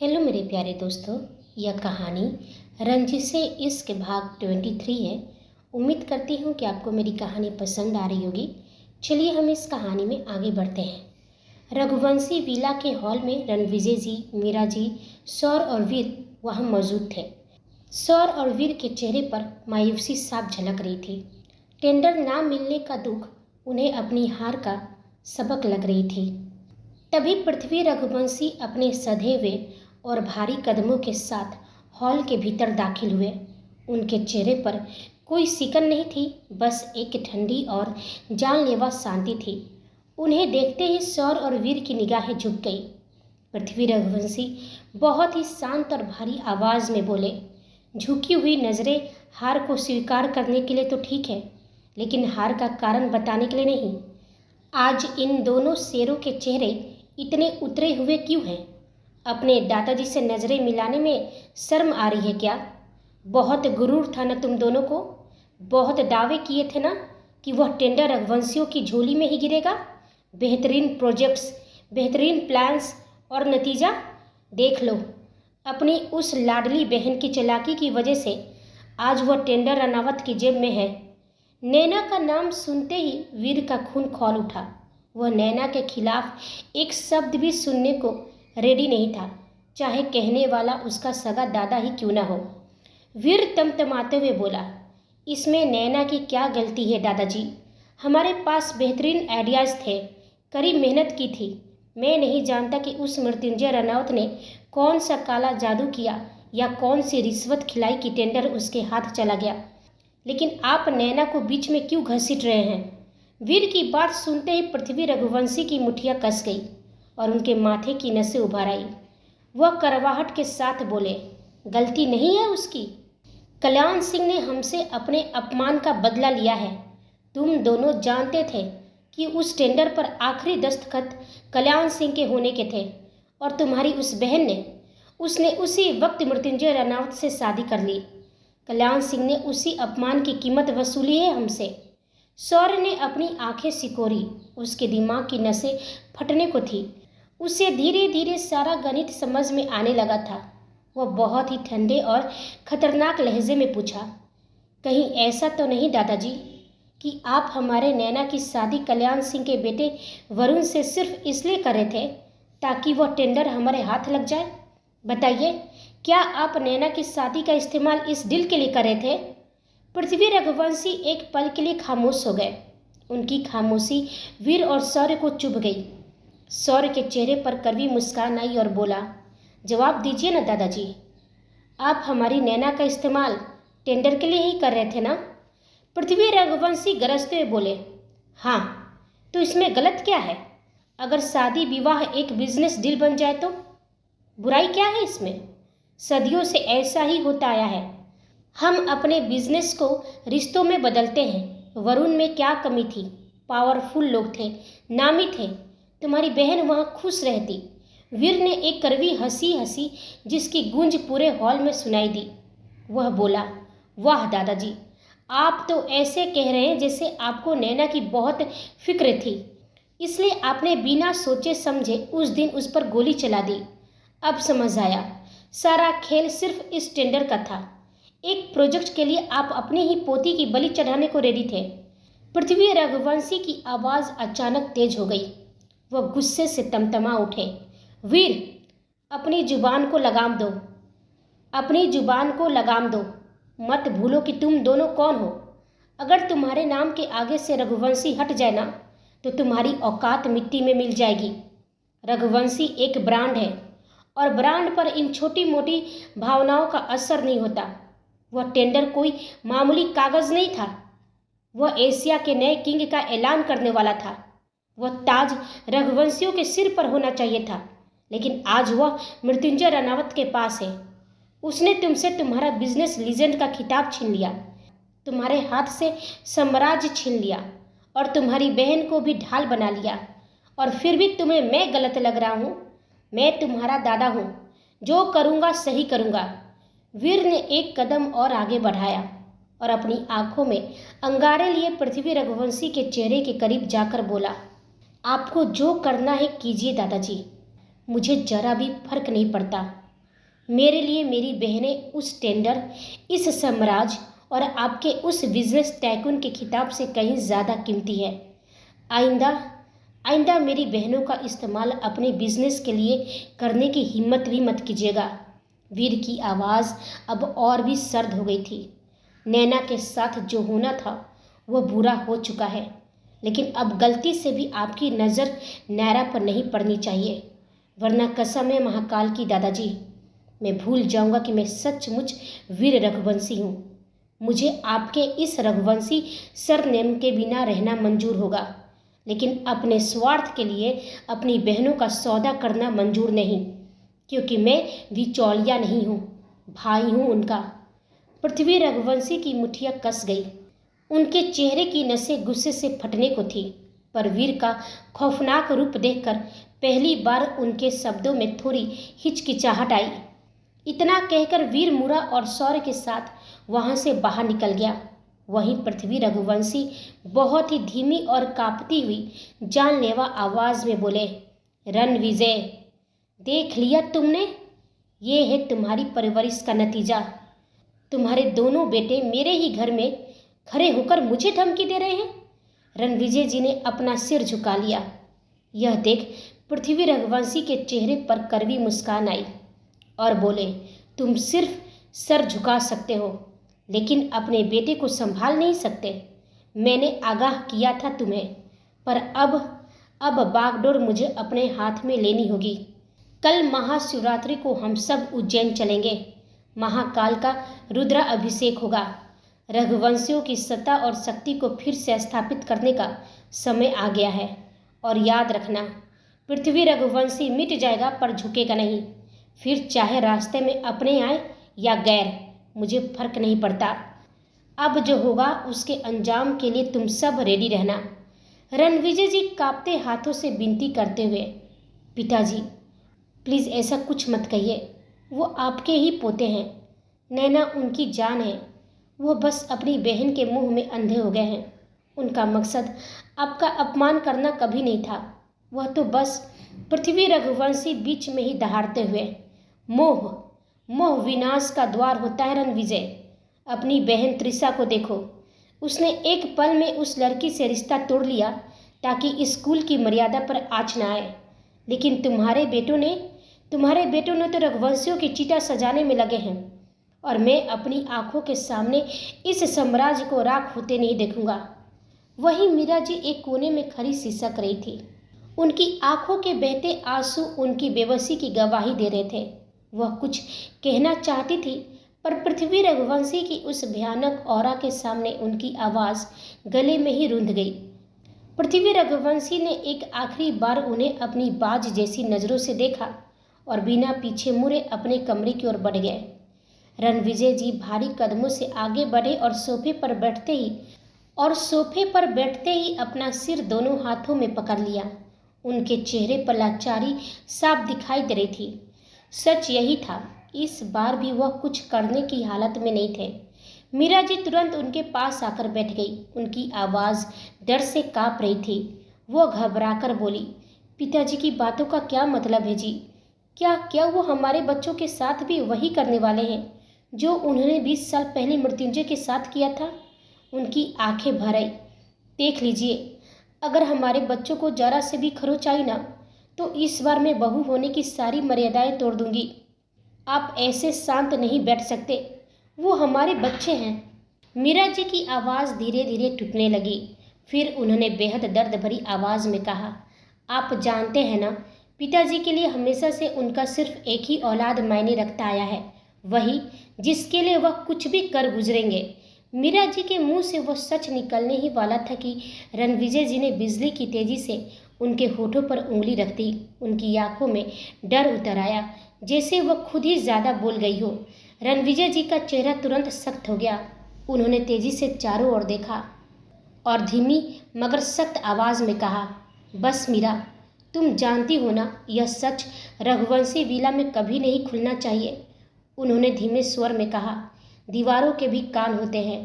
Hello मेरे प्यारे दोस्तों, यह कहानी रंजिशे इश्क भाग 23 है। उम्मीद करती हूँ कि आपको मेरी कहानी पसंद आ रही होगी। चलिए हम इस कहानी में आगे बढ़ते हैं। रघुवंशी विला के हॉल में रणविजय जी, मीरा जी, सौर और वीर वहाँ मौजूद थे। सौर और वीर के चेहरे पर मायूसी साफ झलक रही थी। टेंडर ना मिलने का दुख उन्हें अपनी हार का सबक लग रही थी। तभी पृथ्वी रघुवंशी अपने सधे हुए और भारी कदमों के साथ हॉल के भीतर दाखिल हुए। उनके चेहरे पर कोई सिकन नहीं थी, बस एक ठंडी और जानलेवा शांति थी। उन्हें देखते ही सौर और वीर की निगाहें झुक गई। पृथ्वी रघुवंशी बहुत ही शांत और भारी आवाज में बोले, झुकी हुई नजरें हार को स्वीकार करने के लिए तो ठीक है, लेकिन हार का कारण बताने के लिए नहीं। आज इन दोनों शेरों के चेहरे इतने उतरे हुए क्यों हैं? अपने दादाजी से नजरें मिलाने में शर्म आ रही है क्या? बहुत गुरूर था ना तुम दोनों को? बहुत दावे किए थे ना कि वह टेंडर रघुवंशियों की झोली में ही गिरेगा। बेहतरीन प्रोजेक्ट्स, बेहतरीन प्लान्स, और नतीजा देख लो। अपनी उस लाडली बहन की चालाकी की वजह से आज वह टेंडर रनावत की जेब में है। नैना का नाम सुनते ही वीर का खून खौल उठा। वह नैना के खिलाफ एक शब्द भी सुनने को रेडी नहीं था, चाहे कहने वाला उसका सगा दादा ही क्यों ना हो। वीर तमतमाते हुए बोला, इसमें नैना की क्या गलती है दादाजी? हमारे पास बेहतरीन आइडियाज़ थे, कड़ी मेहनत की थी। मैं नहीं जानता कि उस मृत्युंजय रनौत ने कौन सा काला जादू किया या कौन सी रिश्वत खिलाई कि टेंडर उसके हाथ चला गया, लेकिन आप नैना को बीच में क्यों घसीट रहे हैं? वीर की बात सुनते ही पृथ्वी रघुवंशी की मुठियाँ कस गई और उनके माथे की नसें उभर आई। वह करवाहट के साथ बोले, गलती नहीं है उसकी। कल्याण सिंह ने हमसे अपने अपमान का बदला लिया है। तुम दोनों जानते थे कि उस टेंडर पर आखिरी दस्तखत कल्याण सिंह के होने के थे, और तुम्हारी उस बहन ने उसने उसी वक्त मृत्युंजय रनौत से शादी कर ली। कल्याण सिंह ने उसी अपमान की कीमत वसूली है हमसे। सौर्य ने अपनी आंखें सिकोड़ी। उसके दिमाग की नसें फटने को थी। उसे धीरे धीरे सारा गणित समझ में आने लगा था। वह बहुत ही ठंडे और खतरनाक लहजे में पूछा, कहीं ऐसा तो नहीं दादाजी कि आप हमारे नैना की शादी कल्याण सिंह के बेटे वरुण से सिर्फ इसलिए कर रहे थे ताकि वह टेंडर हमारे हाथ लग जाए? बताइए, क्या आप नैना की शादी का इस्तेमाल इस डील के लिए कर रहे थे? पृथ्वी रघुवंशी एक पल के लिए खामोश हो गए। उनकी खामोशी वीर और सौर्य को चुभ गई। सौर्य के चेहरे पर कड़वी मुस्कान आई और बोला, जवाब दीजिए ना दादाजी, आप हमारी नैना का इस्तेमाल टेंडर के लिए ही कर रहे थे ना? पृथ्वी रघुवंशी गरजते हुए बोले, हाँ, तो इसमें गलत क्या है? अगर शादी विवाह एक बिजनेस डील बन जाए तो बुराई क्या है इसमें? सदियों से ऐसा ही होता आया है। हम अपने बिजनेस को रिश्तों में बदलते हैं। वरुण में क्या कमी थी? पावरफुल लोग थे, नामी थे। तुम्हारी बहन वहाँ खुश रहती। वीर ने एक कड़वी हंसी हंसी जिसकी गूंज पूरे हॉल में सुनाई दी। वह बोला, वाह दादाजी, आप तो ऐसे कह रहे हैं जैसे आपको नैना की बहुत फिक्र थी, इसलिए आपने बिना सोचे समझे उस दिन उस पर गोली चला दी। अब समझ आया, सारा खेल सिर्फ इस टेंडर का था। एक प्रोजेक्ट के लिए आप अपनी ही पोती की बलि चढ़ाने को रेडी थे। पृथ्वी रघुवंशी की आवाज़ अचानक तेज हो गई। वह गुस्से से तमतमा उठे। वीर, अपनी जुबान को लगाम दो, अपनी जुबान को लगाम दो। मत भूलो कि तुम दोनों कौन हो। अगर तुम्हारे नाम के आगे से रघुवंशी हट जाए ना, तो तुम्हारी औकात मिट्टी में मिल जाएगी। रघुवंशी एक ब्रांड है, और ब्रांड पर इन छोटी मोटी भावनाओं का असर नहीं होता। वह टेंडर कोई मामूली कागज नहीं था। वह एशिया के नए किंग का ऐलान करने वाला था। वह ताज रघुवंशियों के सिर पर होना चाहिए था, लेकिन आज वह मृत्युंजय रनावत के पास है। उसने तुमसे तुम्हारा बिजनेस लीजेंड का खिताब छीन लिया, तुम्हारे हाथ से साम्राज्य छीन लिया, और तुम्हारी बहन को भी ढाल बना लिया। और फिर भी तुम्हें मैं गलत लग रहा हूँ? मैं तुम्हारा दादा हूँ, जो करूँगा सही करूँगा। वीर ने एक कदम और आगे बढ़ाया और अपनी आंखों में अंगारे लिए पृथ्वी रघुवंशी के चेहरे के करीब जाकर बोला, आपको जो करना है कीजिए दादाजी, मुझे जरा भी फर्क नहीं पड़ता। मेरे लिए मेरी बहनें उस टेंडर, इस साम्राज्य और आपके उस बिजनेस टाइकून के खिताब से कहीं ज़्यादा कीमती है। आइंदा आइंदा मेरी बहनों का इस्तेमाल अपने बिजनेस के लिए करने की हिम्मत भी मत कीजिएगा। वीर की आवाज़ अब और भी सर्द हो गई थी। नैना के साथ जो होना था वह बुरा हो चुका है, लेकिन अब गलती से भी आपकी नज़र नैना पर नहीं पड़नी चाहिए, वरना कसम है महाकाल की दादाजी, मैं भूल जाऊंगा कि मैं सचमुच वीर रघुवंशी हूँ। मुझे आपके इस रघुवंशी सरनेम के बिना रहना मंजूर होगा, लेकिन अपने स्वार्थ के लिए अपनी बहनों का सौदा करना मंजूर नहीं, क्योंकि मैं बिचौलिया नहीं हूँ, भाई हूँ उनका। पृथ्वी रघुवंशी की मुठ्ठियाँ कस गई। उनके चेहरे की नसें गुस्से से फटने को थी, पर वीर का खौफनाक रूप देखकर पहली बार उनके शब्दों में थोड़ी हिचकिचाहट आई। इतना कहकर वीर मुरा और शौर्य के साथ वहां से बाहर निकल गया। वहीं पृथ्वी रघुवंशी बहुत ही धीमी और कांपती हुई जानलेवा आवाज में बोले, रणविजय, देख लिया तुमने, ये है तुम्हारी परवरिश का नतीजा। तुम्हारे दोनों बेटे मेरे ही घर में खड़े होकर मुझे धमकी दे रहे हैं। रणविजय जी ने अपना सिर झुका लिया। यह देख पृथ्वी रघुवंशी के चेहरे पर कड़वी मुस्कान आई और बोले, तुम सिर्फ सर झुका सकते हो, लेकिन अपने बेटे को संभाल नहीं सकते। मैंने आगाह किया था तुम्हें, पर अब बागडोर मुझे अपने हाथ में लेनी होगी। कल महाशिवरात्रि को हम सब उज्जैन चलेंगे। महाकाल का रुद्रा अभिषेक होगा। रघुवंशियों की सत्ता और शक्ति को फिर से स्थापित करने का समय आ गया है। और याद रखना, पृथ्वी रघुवंशी मिट जाएगा पर झुकेगा नहीं। फिर चाहे रास्ते में अपने आए या गैर, मुझे फर्क नहीं पड़ता। अब जो होगा उसके अंजाम के लिए तुम सब रेडी रहना। रणविजय जी कांपते हाथों से विनती करते हुए, पिताजी प्लीज़ ऐसा कुछ मत कहिए, वो आपके ही पोते हैं, नैना उनकी जान है। वो बस अपनी बहन के मुंह में अंधे हो गए हैं। उनका मकसद आपका अपमान करना कभी नहीं था। वह तो बस पृथ्वी रघुवंशी बीच में ही दहाड़ते हुए, मोह विनाश का द्वार होता है। रणविजय, अपनी बहन त्रिशा को देखो, उसने एक पल में उस लड़की से रिश्ता तोड़ लिया ताकि स्कूल की मर्यादा पर आँच न आए। लेकिन तुम्हारे बेटों ने तो रघुवंशियों की चिता सजाने में लगे हैं, और मैं अपनी आंखों के सामने इस साम्राज्य को राख होते नहीं देखूंगा। वहीं मीरा जी एक कोने में खड़ी सिसक रही थी। उनकी आंखों के बहते आंसू उनकी बेबसी की गवाही दे रहे थे। वह कुछ कहना चाहती थी, पर पृथ्वी रघुवंशी की उस भयानक औरा के सामने उनकी आवाज़ गले में ही रुंध गई। पृथ्वी रघुवंशी ने एक आखिरी बार उन्हें अपनी बाज जैसी नज़रों से देखा और बिना पीछे मुड़े अपने कमरे की ओर बढ़ गए। रणविजय जी भारी कदमों से आगे बढ़े और सोफे पर बैठते ही अपना सिर दोनों हाथों में पकड़ लिया। उनके चेहरे पर लाचारी साफ दिखाई दे रही थी। सच यही था, इस बार भी वह कुछ करने की हालत में नहीं थे। मीरा जी तुरंत उनके पास आकर बैठ गई। उनकी आवाज़ डर से कांप रही थी। वो घबराकर बोली, पिताजी की बातों का क्या मतलब है जी? क्या वो हमारे बच्चों के साथ भी वही करने वाले हैं जो उन्होंने 20 साल पहले मृत्युंजय के साथ किया था? उनकी आंखें भर आई। देख लीजिए, अगर हमारे बच्चों को जरा से भी खरोच आई ना, तो इस बार मैं बहू होने की सारी मर्यादाएं तोड़ दूंगी। आप ऐसे शांत नहीं बैठ सकते, वो हमारे बच्चे हैं। मीरा जी की आवाज़ धीरे धीरे टूटने लगी। फिर उन्होंने बेहद दर्द भरी आवाज़ में कहा, आप जानते हैं ना, पिताजी के लिए हमेशा से उनका सिर्फ एक ही औलाद मायने रखता आया है, वही जिसके लिए वह कुछ भी कर गुजरेंगे। मीरा जी के मुंह से वह सच निकलने ही वाला था कि रणविजय जी ने बिजली की तेजी से उनके होठों पर उंगली रख दी। उनकी आंखों में डर उतर आया, जैसे वह खुद ही ज़्यादा बोल गई हो। रणविजय जी का चेहरा तुरंत सख्त हो गया। उन्होंने तेजी से चारों ओर देखा और धीमी मगर सख्त आवाज़ में कहा, बस मीरा, तुम जानती हो ना, यह सच रघुवंशी विला में कभी नहीं खुलना चाहिए। उन्होंने धीमे स्वर में कहा, दीवारों के भी कान होते हैं।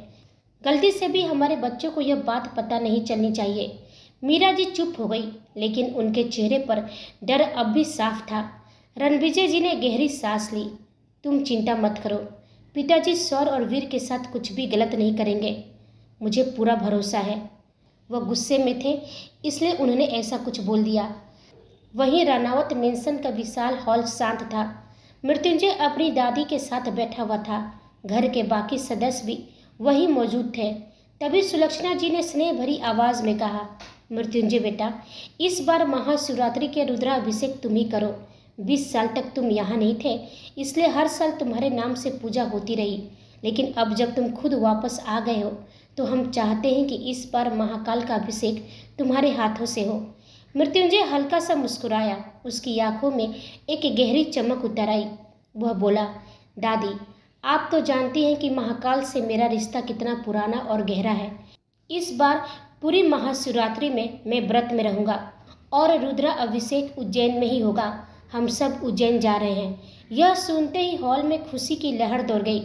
गलती से भी हमारे बच्चों को यह बात पता नहीं चलनी चाहिए। मीरा जी चुप हो गई, लेकिन उनके चेहरे पर डर अब भी साफ था। रणविजय जी ने गहरी सांस ली। तुम चिंता मत करो, पिताजी सौर और वीर के साथ कुछ भी गलत नहीं करेंगे, मुझे पूरा भरोसा है। वह गुस्से में थे, इसलिए उन्होंने ऐसा कुछ बोल दिया। वहीं रानावत मेंशन का विशाल हॉल शांत था। मृत्युंजय अपनी दादी के साथ बैठा हुआ था। घर के बाकी सदस्य भी वहीं मौजूद थे। तभी सुलक्षणा जी ने स्नेह भरी आवाज में कहा, मृत्युंजय बेटा, इस बार महाशिवरात्रि के रुद्राभिषेक तुम ही करो। 20 साल तक तुम यहाँ नहीं थे, इसलिए हर साल तुम्हारे नाम से पूजा होती रही, लेकिन अब जब तुम खुद वापस आ गए हो तो हम चाहते हैं कि इस बार महाकाल का अभिषेक तुम्हारे हाथों से हो। मृत्युंजय हल्का सा मुस्कुराया। उसकी आंखों में एक गहरी चमक उतर आई। वह बोला, दादी, आप तो जानती हैं कि महाकाल से मेरा रिश्ता कितना पुराना और गहरा है। इस बार पूरी महाशिवरात्रि में मैं व्रत में रहूंगा और रुद्रा अभिषेक उज्जैन में ही होगा। हम सब उज्जैन जा रहे हैं। यह सुनते ही हॉल में खुशी की लहर दौड़ गई।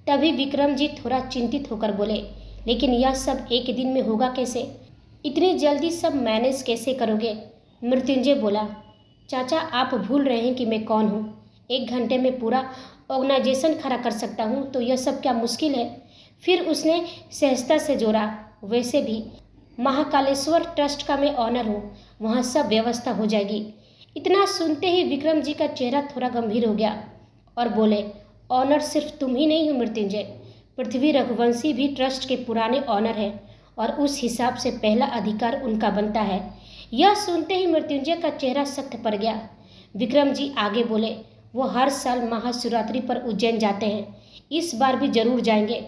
तभी विक्रम जी थोड़ा चिंतित होकर बोले, लेकिन यह सब एक दिन में होगा कैसे? इतनी जल्दी सब मैनेज कैसे करोगे? मृत्युंजय बोला, चाचा, आप भूल रहे हैं कि मैं कौन हूँ। 1 घंटे में पूरा ऑर्गेनाइजेशन खड़ा कर सकता हूँ, तो यह सब क्या मुश्किल है? फिर उसने सहजता से जोड़ा, वैसे भी महाकालेश्वर ट्रस्ट का मैं ऑनर हूँ, वहाँ सब व्यवस्था हो जाएगी। इतना सुनते ही विक्रम जी का चेहरा थोड़ा गंभीर हो गया और बोले, ऑनर सिर्फ तुम ही नहीं हो मृत्युंजय, पृथ्वी रघुवंशी भी ट्रस्ट के पुराने ऑनर हैं और उस हिसाब से पहला अधिकार उनका बनता है। यह सुनते ही मृत्युंजय का चेहरा सख्त पड़ गया। विक्रम जी आगे बोले, वो हर साल महाशिवरात्रि पर उज्जैन जाते हैं, इस बार भी जरूर जाएंगे।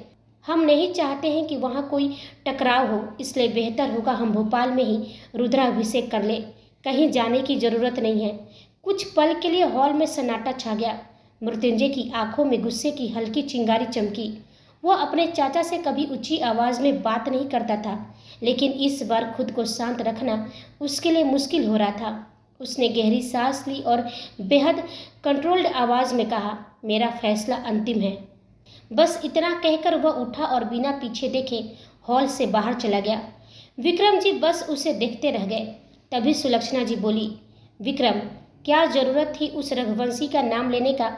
हम नहीं चाहते हैं कि वहाँ कोई टकराव हो, इसलिए बेहतर होगा हम भोपाल में ही रुद्राभिषेक कर ले। कहीं जाने की जरूरत नहीं है। कुछ पल के लिए हॉल में सन्नाटा छा गया। मृत्युंजय की आंखों में गुस्से की हल्की चिंगारी चमकी। वह अपने चाचा से कभी ऊंची आवाज में बात नहीं करता था, लेकिन इस बार खुद को शांत रखना उसके लिए मुश्किल हो रहा था। उसने गहरी सांस ली और बेहद कंट्रोल्ड आवाज में कहा, मेरा फैसला अंतिम है। बस इतना कहकर वह उठा और बिना पीछे देखे हॉल से बाहर चला गया। विक्रम जी बस उसे देखते रह गए। तभी सुलक्षणा जी बोली, विक्रम, क्या जरूरत थी उस रघुवंशी का नाम लेने का?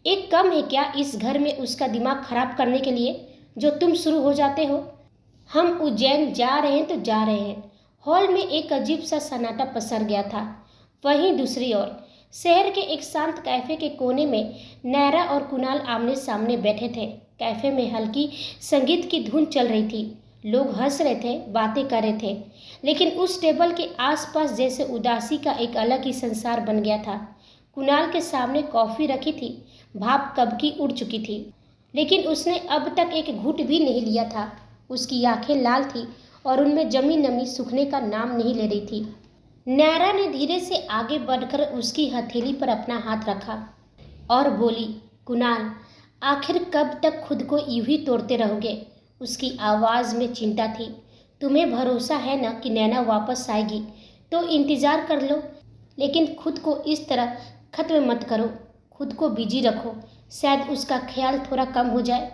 एक कम है क्या इस घर में उसका दिमाग खराब करने के लिए जो तुम शुरू हो जाते हो? हम उज्जैन जा रहे हैं तो जा रहे हैं। हॉल में एक अजीब सा सन्नाटा पसर गया था। वहीं दूसरी ओर शहर के एक शांत कैफे के कोने में नैरा और कुणाल आमने सामने बैठे थे। कैफे में हल्की संगीत की धुन चल रही थी। लोग हंस रहे थे, बातें कर रहे थे, लेकिन उस टेबल के आसपास जैसे उदासी का एक अलग ही संसार बन गया था। कुणाल के सामने कॉफी रखी थी। भाप कब की उड़ चुकी थी, लेकिन उसने अब तक एक घूंट भी नहीं लिया था। उसकी आंखें लाल थी और उनमें जमी नमी सूखने का नाम नहीं ले रही थी। नैरा ने धीरे से आगे बढ़कर उसकी हथेली पर अपना हाथ रखा और बोली, कुणाल, आखिर कब तक खुद को यूं ही तोड़ते रहोगे? उसकी आवाज़ में चिंता थी। तुम्हें भरोसा है ना कि नैना वापस आएगी, तो इंतज़ार कर लो, लेकिन खुद को इस तरह ख़त्म मत करो। खुद को बिजी रखो, शायद उसका ख्याल थोड़ा कम हो जाए।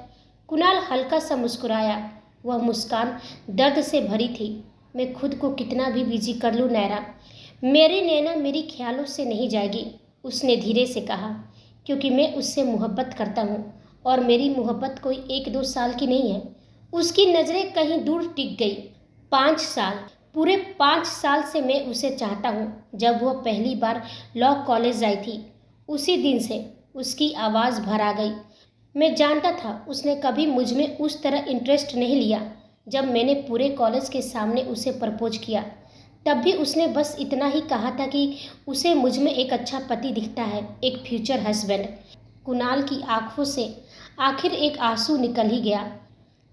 कुणाल हल्का सा मुस्कुराया। वह मुस्कान दर्द से भरी थी। मैं खुद को कितना भी बिजी कर लूँ नैरा, मेरी नैना मेरी ख्यालों से नहीं जाएगी, उसने धीरे से कहा, क्योंकि मैं उससे मोहब्बत करता हूँ और मेरी मोहब्बत कोई 1-2 साल की नहीं है। उसकी नज़रें कहीं दूर टिक गई। 5 साल, पूरे 5 साल से मैं उसे चाहता हूँ। जब वह पहली बार लॉ कॉलेज आई थी, उसी दिन से उसकी आवाज़ भर आ गई। मैं जानता था उसने कभी मुझ में उस तरह इंटरेस्ट नहीं लिया। जब मैंने पूरे कॉलेज के सामने उसे प्रपोज किया, तब भी उसने बस इतना ही कहा था कि उसे मुझ में एक अच्छा पति दिखता है, एक फ्यूचर हस्बैंड। कुणाल की आंखों से आखिर एक आंसू निकल ही गया।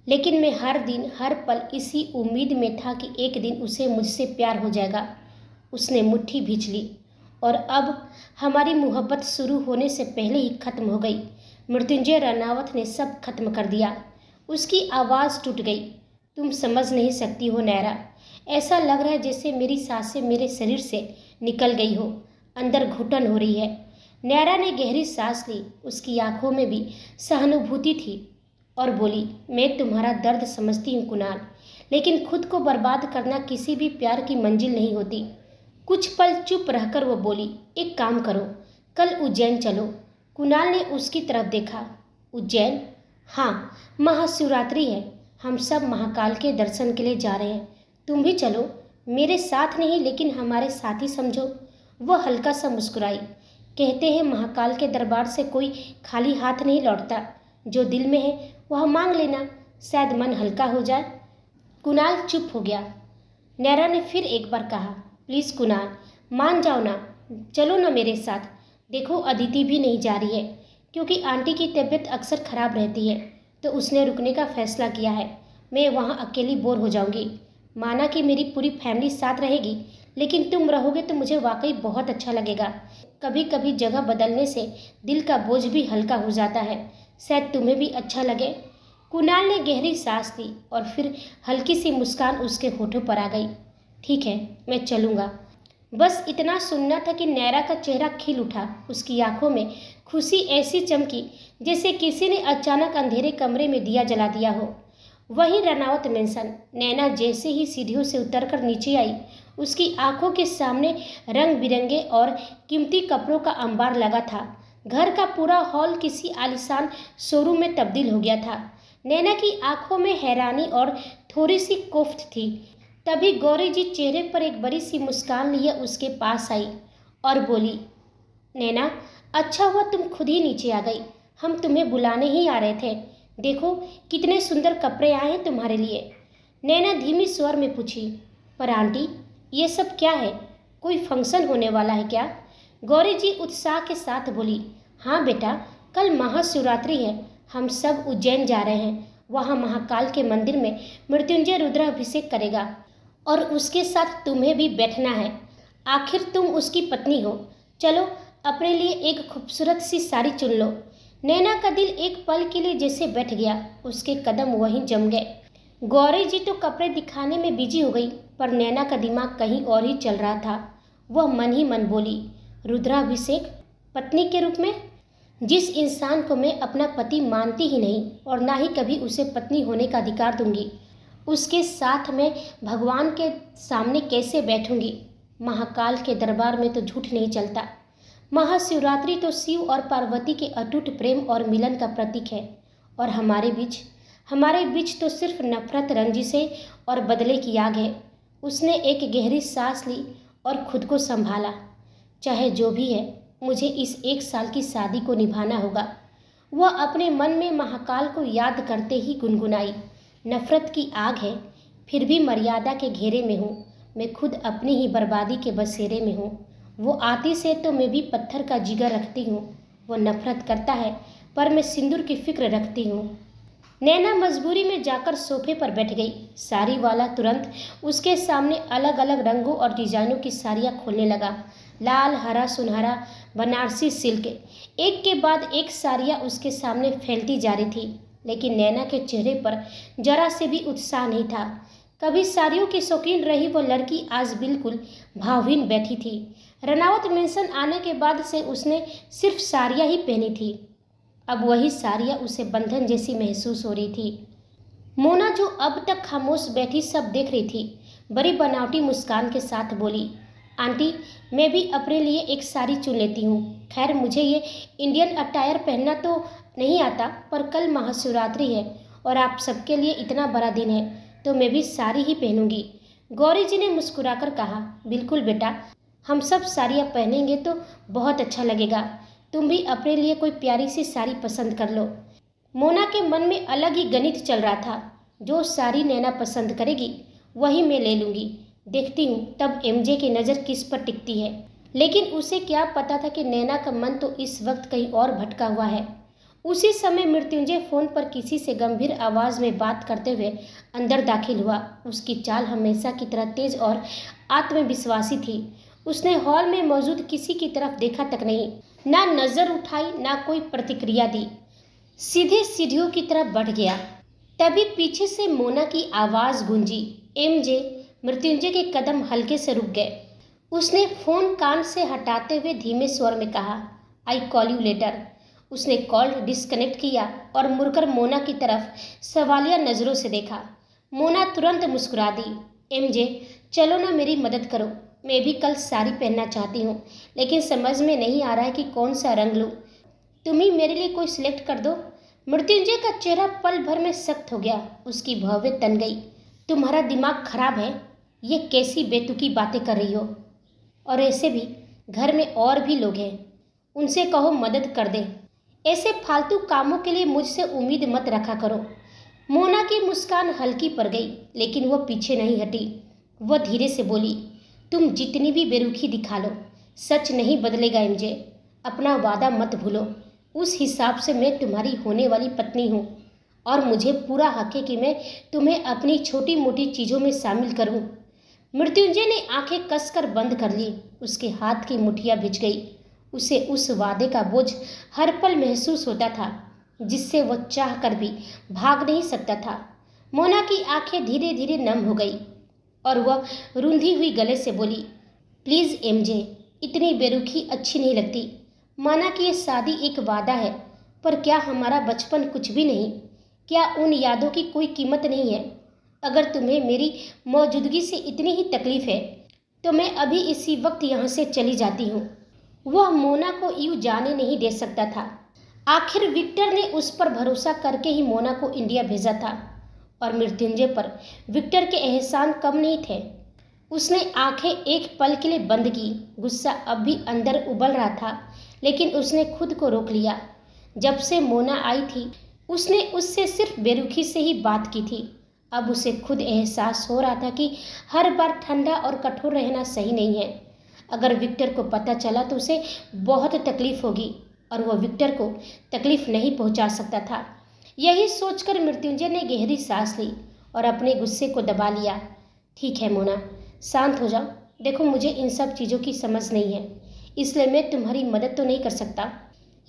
लेकिन मैं हर दिन हर पल इसी उम्मीद में था कि एक दिन उसे मुझसे प्यार हो जाएगा। उसने मुट्ठी भींच ली और अब हमारी मोहब्बत शुरू होने से पहले ही खत्म हो गई। मृत्युंजय रानावत ने सब खत्म कर दिया। उसकी आवाज़ टूट गई। तुम समझ नहीं सकती हो नैरा, ऐसा लग रहा है जैसे मेरी सांसें मेरे शरीर से निकल गई हो, अंदर घुटन हो रही है। नैरा ने गहरी सांस ली। उसकी आंखों में भी सहानुभूति थी और बोली, मैं तुम्हारा दर्द समझती हूँ कुणाल, लेकिन खुद को बर्बाद करना किसी भी प्यार की मंजिल नहीं होती। कुछ पल चुप रहकर वो बोली, एक काम करो, कल उज्जैन चलो। कुणाल ने उसकी तरफ देखा। उज्जैन? हाँ, महाशिवरात्रि है। हम सब महाकाल के दर्शन के लिए जा रहे हैं। तुम भी चलो। मेरे साथ नहीं, लेकिन हमारे साथी समझो। वह हल्का सा मुस्कुराई। कहते हैं महाकाल के दरबार से कोई खाली हाथ नहीं लौटता। जो दिल में है वह मांग लेना, शायद मन हल्का हो जाए। कुणाल चुप हो गया। नैना ने फिर एक बार कहा, प्लीज़ कुणाल, मान जाओ ना, चलो ना मेरे साथ। देखो अदिति भी नहीं जा रही है, क्योंकि आंटी की तबीयत अक्सर ख़राब रहती है, तो उसने रुकने का फैसला किया है। मैं वहाँ अकेली बोर हो जाऊँगी। माना कि मेरी पूरी फैमिली साथ रहेगी, लेकिन तुम रहोगे तो मुझे वाकई बहुत अच्छा लगेगा। कभी कभी जगह बदलने से दिल का बोझ भी हल्का हो जाता है। शायद तुम्हें भी अच्छा लगे। कुणाल ने गहरी सांस ली और फिर हल्की सी मुस्कान उसके होठों पर आ गई। ठीक है, मैं चलूँगा। बस इतना सुनना था कि नैना का चेहरा खिल उठा। उसकी आंखों में खुशी ऐसी चमकी जैसे किसी ने अचानक अंधेरे कमरे में दिया जला दिया हो। वहीं रनावत मेंशन। नैना जैसे ही सीढ़ियों से उतरकर नीचे आई, उसकी आंखों के सामने रंग बिरंगे और कीमती कपड़ों का अंबार लगा था। घर का पूरा हॉल किसी आलीशान शोरूम में तब्दील हो गया था। नैना की आंखों में हैरानी और थोड़ी सी कोफ्त थी। तभी गौरी जी चेहरे पर एक बड़ी सी मुस्कान लिए उसके पास आई और बोली, नैना, अच्छा हुआ तुम खुद ही नीचे आ गई। हम तुम्हें बुलाने ही आ रहे थे। देखो कितने सुंदर कपड़े आए हैं तुम्हारे लिए। नैना धीमी स्वर में पूछी, पर आंटी, ये सब क्या है? कोई फंक्शन होने वाला है क्या? गौरी जी उत्साह के साथ बोली, हाँ बेटा, कल महाशिवरात्रि है। हम सब उज्जैन जा रहे हैं। वहाँ महाकाल के मंदिर में मृत्युंजय रुद्राभिषेक करेगा और उसके साथ तुम्हें भी बैठना है। आखिर तुम उसकी पत्नी हो। चलो अपने लिए एक खूबसूरत सी साड़ी चुन लो। नैना का दिल एक पल के लिए जैसे बैठ गया। उसके कदम वहीं जम गए। गौरी जी तो कपड़े दिखाने में बिजी हो गई, पर नैना का दिमाग कहीं और ही चल रहा था। वह मन ही मन बोली, रुद्राभिषेक? पत्नी के रूप में? जिस इंसान को मैं अपना पति मानती ही नहीं और ना ही कभी उसे पत्नी होने का अधिकार दूंगी, उसके साथ मैं भगवान के सामने कैसे बैठूंगी? महाकाल के दरबार में तो झूठ नहीं चलता। महाशिवरात्रि तो शिव और पार्वती के अटूट प्रेम और मिलन का प्रतीक है, और हमारे बीच तो सिर्फ नफरत, रंजिशें और बदले की आग है। उसने एक गहरी सांस ली और खुद को संभाला। चाहे जो भी है, मुझे इस 1 साल की शादी को निभाना होगा। वह अपने मन में महाकाल को याद करते ही गुनगुनाई, नफरत की आग है, फिर भी मर्यादा के घेरे में हूँ। मैं खुद अपनी ही बर्बादी के बसेरे में हूँ। वो आती से तो मैं भी पत्थर का जिगर रखती हूँ। वो नफरत करता है, पर मैं सिंदूर की फिक्र रखती हूँ। नैना मजबूरी में जाकर सोफे पर बैठ गई। साड़ी वाला तुरंत उसके सामने अलग अलग रंगों और डिजाइनों की साड़ियाँ खोलने लगा। लाल, हरा, सुनहरा, बनारसी, सिल्क, एक के बाद एक साड़ियाँ उसके सामने फैलती जा रही थी, लेकिन नैना के चेहरे पर जरा से भी उत्साह नहीं था। कभी साड़ियों की शौकीन रही वो लड़की आज बिल्कुल भावहीन बैठी थी। रनावत मेंशन आने के बाद से उसने सिर्फ साड़ियाँ ही पहनी थी। अब वही साड़ियाँ उसे बंधन जैसी महसूस हो रही थी। मोना, जो अब तक खामोश बैठी सब देख रही थी, बड़ी बनावटी मुस्कान के साथ बोली, आंटी, मैं भी अपने लिए एक साड़ी चुन लेती हूँ। खैर, मुझे ये इंडियन अटायर पहनना तो नहीं आता, पर कल महाशिवरात्रि है और आप सबके लिए इतना बड़ा दिन है, तो मैं भी साड़ी ही पहनूंगी। गौरी जी ने मुस्कुराकर कहा, बिल्कुल बेटा, हम सब साड़ियाँ पहनेंगे तो बहुत अच्छा लगेगा। तुम भी अपने लिए कोई प्यारी सी साड़ी पसंद कर लो। मोना के मन में अलग ही गणित चल रहा था। जो साड़ी नैना पसंद करेगी वही मैं ले लूँगी। देखती हूँ तब एमजे की नज़र किस पर टिकती है। लेकिन उसे क्या पता था कि नैना का मन तो इस वक्त कहीं और भटका हुआ है। उसी समय मृत्युंजय फ़ोन पर किसी से गंभीर आवाज़ में बात करते हुए अंदर दाखिल हुआ। उसकी चाल हमेशा की तरह तेज और आत्मविश्वासी थी। उसने हॉल में मौजूद किसी की तरफ देखा तक नहीं, ना नज़र उठाई, ना कोई प्रतिक्रिया दी। सीधे सीढ़ियों की तरफ बढ़ गया। तभी पीछे से मोना की आवाज़ गूंजी, एमजे। मृत्युंजय के कदम हल्के से रुक गए। उसने फ़ोन कान से हटाते हुए धीमे स्वर में कहा, आई कॉल यू लेटर। उसने कॉल डिस्कनेक्ट किया और मुड़कर मोना की तरफ सवालिया नज़रों से देखा। मोना तुरंत मुस्कुरा दी, एमजे, चलो ना, मेरी मदद करो। मैं भी कल साड़ी पहनना चाहती हूँ, लेकिन समझ में नहीं आ रहा है कि कौन सा रंग लूँ। तुम ही मेरे लिए कोई सिलेक्ट कर दो। मृत्युंजय का चेहरा पल भर में सख्त हो गया, उसकी भवें तन गई। तुम्हारा दिमाग खराब है? ये कैसी बेतुकी बातें कर रही हो? और ऐसे भी घर में और भी लोग हैं, उनसे कहो मदद कर दे। ऐसे फालतू कामों के लिए मुझसे उम्मीद मत रखा करो। मोना की मुस्कान हल्की पड़ गई, लेकिन वह पीछे नहीं हटी। वह धीरे से बोली, तुम जितनी भी बेरुखी दिखा लो, सच नहीं बदलेगा एमजे। अपना वादा मत भूलो। उस हिसाब से मैं तुम्हारी होने वाली पत्नी हूँ और मुझे पूरा हक है कि मैं तुम्हें अपनी छोटी मोटी चीज़ों में शामिल करूँ। मृत्युंजय ने आंखें कसकर बंद कर ली। उसके हाथ की मुठ्ठियाँ भिज गई। उसे उस वादे का बोझ हर पल महसूस होता था, जिससे वह चाह कर भी भाग नहीं सकता था। मोना की आंखें धीरे धीरे नम हो गई और वह रूंधी हुई गले से बोली, प्लीज़ एमजे, इतनी बेरुखी अच्छी नहीं लगती। माना कि यह शादी एक वादा है, पर क्या हमारा बचपन कुछ भी नहीं? क्या उन यादों की कोई कीमत नहीं है? अगर तुम्हें मेरी मौजूदगी से इतनी ही तकलीफ है तो मैं अभी इसी वक्त यहाँ से चली जाती हूँ। वह मोना को यूँ जाने नहीं दे सकता था। आखिर विक्टर ने उस पर भरोसा करके ही मोना को इंडिया भेजा था और मृत्युंजय पर विक्टर के एहसान कम नहीं थे। उसने आंखें एक पल के लिए बंद की। गुस्सा अब भी अंदर उबल रहा था, लेकिन उसने खुद को रोक लिया। जब से मोना आई थी उसने उससे सिर्फ बेरुखी से ही बात की थी। अब उसे खुद एहसास हो रहा था कि हर बार ठंडा और कठोर रहना सही नहीं है। अगर विक्टर को पता चला तो उसे बहुत तकलीफ होगी और वह विक्टर को तकलीफ नहीं पहुंचा सकता था। यही सोचकर मृत्युंजय ने गहरी सांस ली और अपने गुस्से को दबा लिया। ठीक है मोना, शांत हो जाओ। देखो, मुझे इन सब चीज़ों की समझ नहीं है, इसलिए मैं तुम्हारी मदद तो नहीं कर सकता,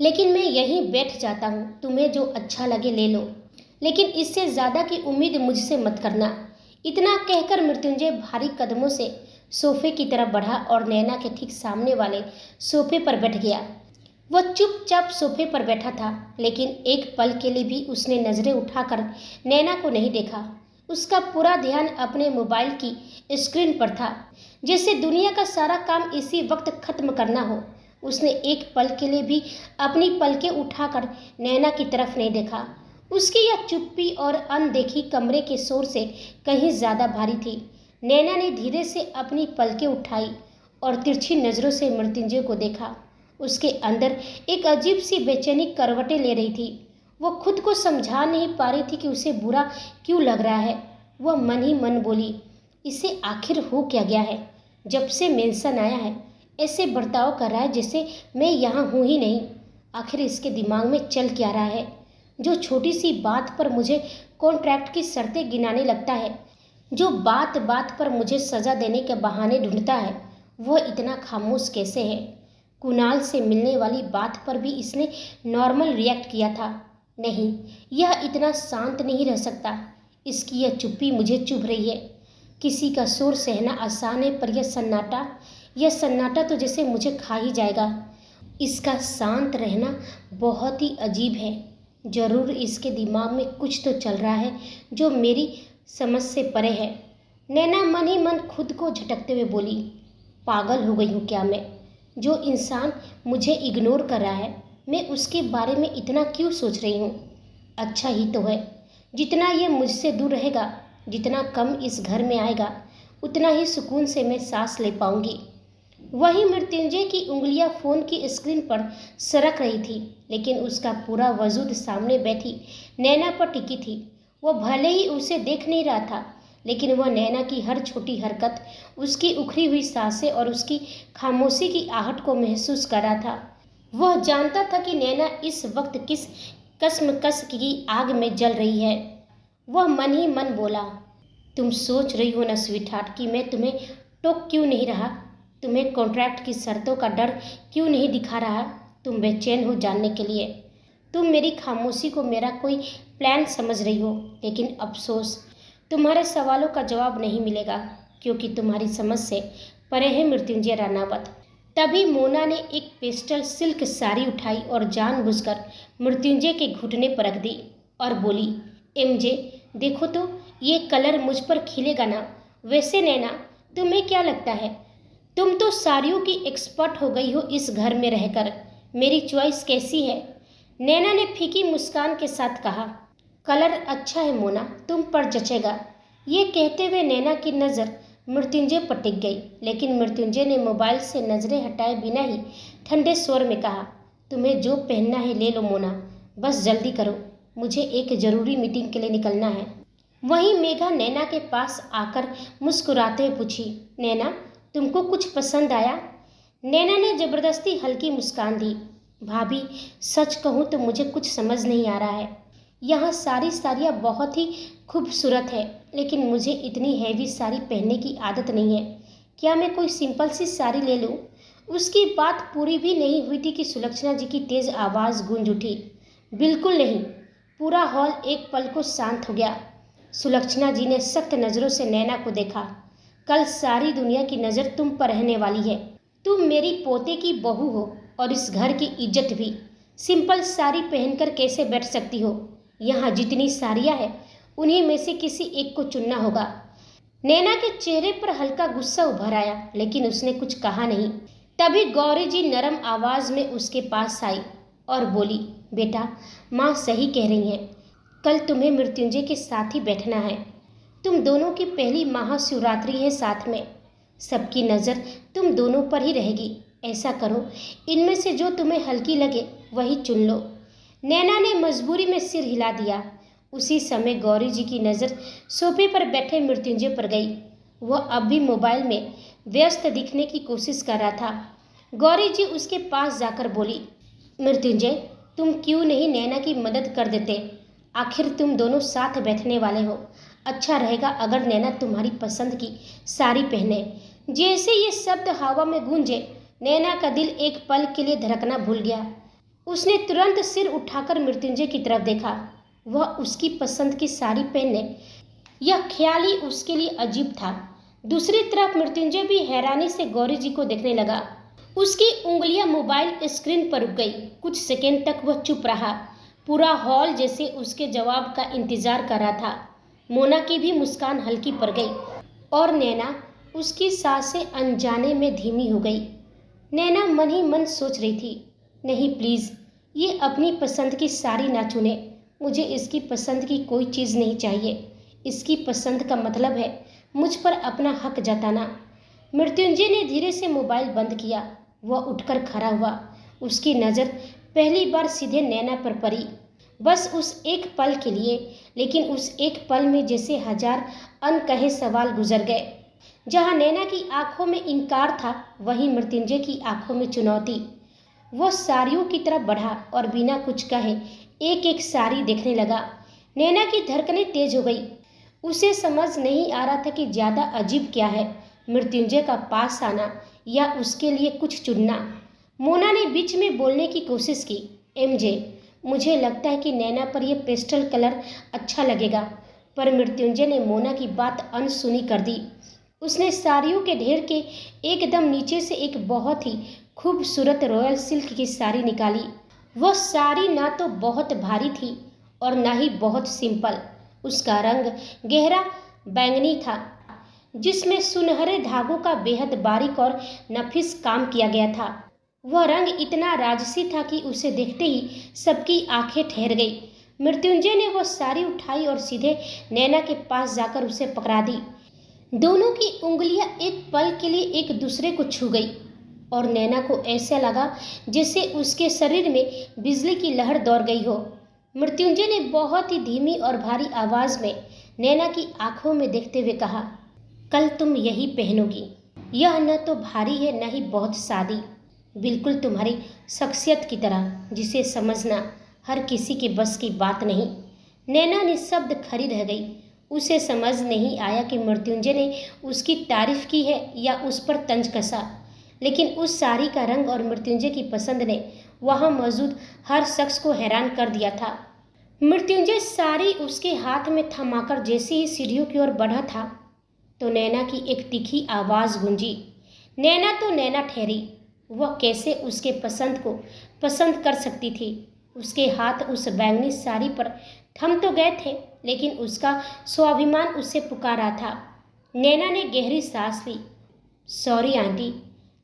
लेकिन मैं यहीं बैठ जाता हूँ। तुम्हें जो अच्छा लगे ले लो, लेकिन इससे ज़्यादा की उम्मीद मुझसे मत करना। इतना कहकर मृत्युंजय भारी कदमों से सोफे की तरफ बढ़ा और नैना के ठीक सामने वाले सोफे पर बैठ गया। वह चुपचाप सोफे पर बैठा था, लेकिन एक पल के लिए भी उसने नज़रें उठाकर नैना को नहीं देखा। उसका पूरा ध्यान अपने मोबाइल की स्क्रीन पर था, जैसे दुनिया का सारा काम इसी वक्त खत्म करना हो। उसने एक पल के लिए भी अपनी पलकें उठाकर नैना की तरफ नहीं देखा। उसकी यह चुप्पी और अनदेखी कमरे के शोर से कहीं ज़्यादा भारी थी। नैना ने धीरे से अपनी पलकें उठाई और तिरछी नज़रों से मृत्युंजय को देखा। उसके अंदर एक अजीब सी बेचैनी करवटें ले रही थी। वो खुद को समझा नहीं पा रही थी कि उसे बुरा क्यों लग रहा है। वह मन ही मन बोली, इसे आखिर हो क्या गया है? जब से मेंशन आया है ऐसे बर्ताव कर रहा है जैसे मैं यहाँ हूँ ही नहीं। आखिर इसके दिमाग में चल क्या रहा है, जो छोटी सी बात पर मुझे कॉन्ट्रैक्ट की शर्तें गिनाने लगता है, जो बात बात पर मुझे सज़ा देने के बहाने ढूंढता है। वह इतना खामोश कैसे है? कुणाल से मिलने वाली बात पर भी इसने नॉर्मल रिएक्ट किया था। नहीं, यह इतना शांत नहीं रह सकता। इसकी यह चुप्पी मुझे चुभ रही है। किसी का शोर सहना आसान है, पर यह सन्नाटा तो जैसे मुझे खा ही जाएगा। इसका शांत रहना बहुत ही अजीब है। जरूर इसके दिमाग में कुछ तो चल रहा है जो मेरी समझ से परे है। नैना मन ही मन खुद को झटकते हुए बोली, पागल हो गई हूँ क्या मैं? जो इंसान मुझे इग्नोर कर रहा है, मैं उसके बारे में इतना क्यों सोच रही हूँ? अच्छा ही तो है, जितना ये मुझसे दूर रहेगा, जितना कम इस घर में आएगा, उतना ही सुकून से मैं सांस ले पाऊंगी। वहीं मृत्युंजय की उंगलियां फोन की स्क्रीन पर सरक रही थी, लेकिन उसका पूरा वजूद सामने बैठी नैना पर टिकी थी। वह भले ही उसे देख नहीं रहा था, लेकिन वह नैना की हर छोटी हरकत, उसकी उखड़ी हुई सांसें और उसकी खामोशी की आहट को महसूस कर रहा था। वह जानता था कि नैना इस वक्त किस कसमकस की आग में जल रही है। वह मन ही मन बोला, तुम सोच रही हो ना स्वीटहार्ट कि मैं तुम्हें टोक क्यों नहीं रहा? तुम्हें कॉन्ट्रैक्ट की शर्तों का डर क्यों नहीं दिखा रहा? तुम बेचैन हो जानने के लिए। तुम मेरी खामोशी को मेरा कोई प्लान समझ रही हो, लेकिन अफसोस, तुम्हारे सवालों का जवाब नहीं मिलेगा, क्योंकि तुम्हारी समझ से परे है मृत्युंजय रानावत। तभी मोना ने एक पेस्टल सिल्क साड़ी उठाई और जानबूझकर मृत्युंजय के घुटने पर रख दी और बोली, एमजे देखो तो, ये कलर मुझ पर खिलेगा ना? वैसे नैना, तुम्हें क्या लगता है? तुम तो साड़ियों की एक्सपर्ट हो गई हो इस घर में रहकर। मेरी चॉइस कैसी है? नैना ने फीकी मुस्कान के साथ कहा, कलर अच्छा है मोना, तुम पर जचेगा। ये कहते हुए नैना की नज़र मृत्युंजय पर टिक गई, लेकिन मृत्युंजय ने मोबाइल से नज़रें हटाए बिना ही ठंडे स्वर में कहा, तुम्हें जो पहनना है ले लो मोना, बस जल्दी करो, मुझे एक ज़रूरी मीटिंग के लिए निकलना है। वहीं मेघा नैना के पास आकर मुस्कुराते हुए पूछी, नैना तुमको कुछ पसंद आया? नैना ने जबरदस्ती हल्की मुस्कान दी, भाभी सच कहूँ तो मुझे कुछ समझ नहीं आ रहा है। यहाँ सारी साड़ियाँ बहुत ही खूबसूरत है, लेकिन मुझे इतनी हैवी साड़ी पहनने की आदत नहीं है। क्या मैं कोई सिंपल सी साड़ी ले लूँ? उसकी बात पूरी भी नहीं हुई थी कि सुलक्षणा जी की तेज आवाज़ गूंज उठी, बिल्कुल नहीं। पूरा हॉल एक पल को शांत हो गया। सुलक्षणा जी ने सख्त नज़रों से नैना को देखा, कल सारी दुनिया की नज़र तुम पर रहने वाली है। तुम मेरी पोते की बहू हो और इस घर की इज्जत भी। सिंपल साड़ी पहनकर कैसे बैठ सकती हो? यहाँ जितनी साड़ियाँ हैं उन्हीं में से किसी एक को चुनना होगा। नैना के चेहरे पर हल्का गुस्सा उभर आया, लेकिन उसने कुछ कहा नहीं। तभी गौरी जी नरम आवाज़ में उसके पास आई और बोली, बेटा माँ सही कह रही हैं, कल तुम्हें मृत्युंजय के साथ ही बैठना है। तुम दोनों की पहली महाशिवरात्रि है साथ में, सबकी नज़र तुम दोनों पर ही रहेगी। ऐसा करो, इनमें से जो तुम्हें हल्की लगे वही चुन लो। नैना ने मजबूरी में सिर हिला दिया। उसी समय गौरी जी की नज़र सोफे पर बैठे मृत्युंजय पर गई। वह अब भी मोबाइल में व्यस्त दिखने की कोशिश कर रहा था। गौरी जी उसके पास जाकर बोली, मृत्युंजय तुम क्यों नहीं नैना की मदद कर देते? आखिर तुम दोनों साथ बैठने वाले हो। अच्छा रहेगा अगर नैना तुम्हारी पसंद की साड़ी पहने। जैसे ये शब्द हवा में गूंजे, नैना का दिल एक पल के लिए धड़कना भूल गया। उसने तुरंत सिर उठाकर मृत्युंजय की तरफ देखा। वह उसकी पसंद की साड़ी पहने, यह ख्याल ही उसके लिए अजीब था। दूसरी तरफ मृत्युंजय भी हैरानी से गौरी जी को देखने लगा। उसकी उंगलियां मोबाइल स्क्रीन पर रुक गई। कुछ सेकंड तक वह चुप रहा। पूरा हॉल जैसे उसके जवाब का इंतजार कर रहा था। मोना की भी मुस्कान हल्की पड़ गई और नैना उसकी सांसें अनजाने में धीमी हो गई। नैना मन ही मन सोच रही थी, नहीं प्लीज़ ये अपनी पसंद की साड़ी ना चुने। मुझे इसकी पसंद की कोई चीज़ नहीं चाहिए। इसकी पसंद का मतलब है मुझ पर अपना हक जताना। मृत्युंजय ने धीरे से मोबाइल बंद किया। वह उठकर खड़ा हुआ। उसकी नज़र पहली बार सीधे नैना पर पड़ी, बस उस एक पल के लिए। लेकिन उस एक पल में जैसे हजार अनकहे सवाल गुजर गए। जहाँ नैना की आंखों में इनकार था, वहीं मृत्युंजय की आंखों में चुनौती। वह साड़ियों की तरफ बढ़ा और बिना कुछ कहे एक एक साड़ी देखने लगा। नैना की धड़कनें तेज हो गई। उसे समझ नहीं आ रहा था कि ज़्यादा अजीब क्या है, मृत्युंजय का पास आना या उसके लिए कुछ चुनना। मोना ने बीच में बोलने की कोशिश की, एमजे मुझे लगता है कि नैना पर यह पेस्टल कलर अच्छा लगेगा। पर मृत्युंजय ने मोना की बात अनसुनी कर दी। उसने साड़ियों के ढेर के एकदम नीचे से एक बहुत ही खूबसूरत रॉयल सिल्क की साड़ी निकाली। वह साड़ी ना तो बहुत भारी थी और ना ही बहुत सिंपल। उसका रंग गहरा बैंगनी था, जिसमें सुनहरे धागों का बेहद बारीक और नफीस काम किया गया था। वह रंग इतना राजसी था कि उसे देखते ही सबकी आंखें ठहर गई। मृत्युंजय ने वह साड़ी उठाई और सीधे नैना के पास जाकर उसे पकड़ा दी। दोनों की उंगलियां एक पल के लिए एक दूसरे को छू गई और नैना को ऐसा लगा जैसे उसके शरीर में बिजली की लहर दौड़ गई हो। मृत्युंजय ने बहुत ही धीमी और भारी आवाज में नैना की आंखों में देखते हुए कहा, कल तुम यही पहनोगी। यह न तो भारी है न ही बहुत सादी, बिल्कुल तुम्हारी शख्सियत की तरह, जिसे समझना हर किसी के बस की बात नहीं। नैना निःशब्द खड़ी रह गई। उसे समझ नहीं आया कि मृत्युंजय ने उसकी तारीफ की है या उस पर तंज कसा, लेकिन उस साड़ी का रंग और मृत्युंजय की पसंद ने वहां मौजूद हर शख्स को हैरान कर दिया था। मृत्युंजय साड़ी उसके हाथ में थमाकर जैसे ही सीढ़ियों की ओर बढ़ा था, तो नैना की एक तीखी आवाज़ गूंजी। नैना तो नैना ठहरी। वह कैसे उसके पसंद को पसंद कर सकती थी? उसके हाथ उस बैंगनी साड़ी पर थम तो गए थे, लेकिन उसका स्वाभिमान उससे पुकार रहा था। नैना ने गहरी सांस ली। सॉरी आंटी,